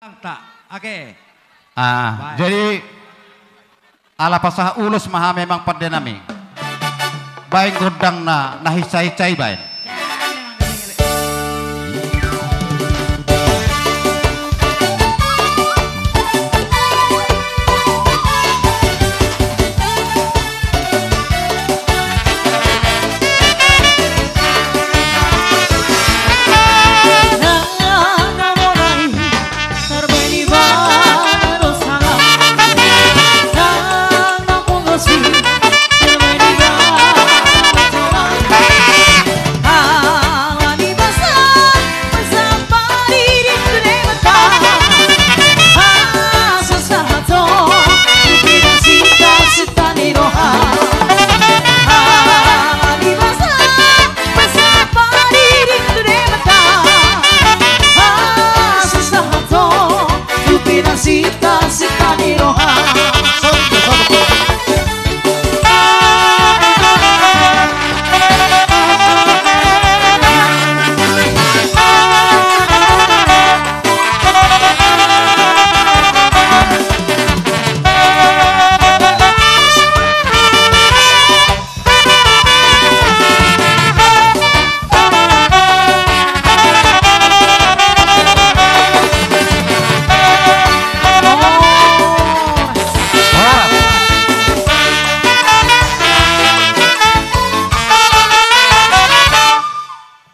Tak, oke. Jadi ala pasah ulus maha memang pada nami. Baik godang na nahisai-hisai baik.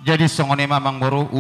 Jadi songone mamang baru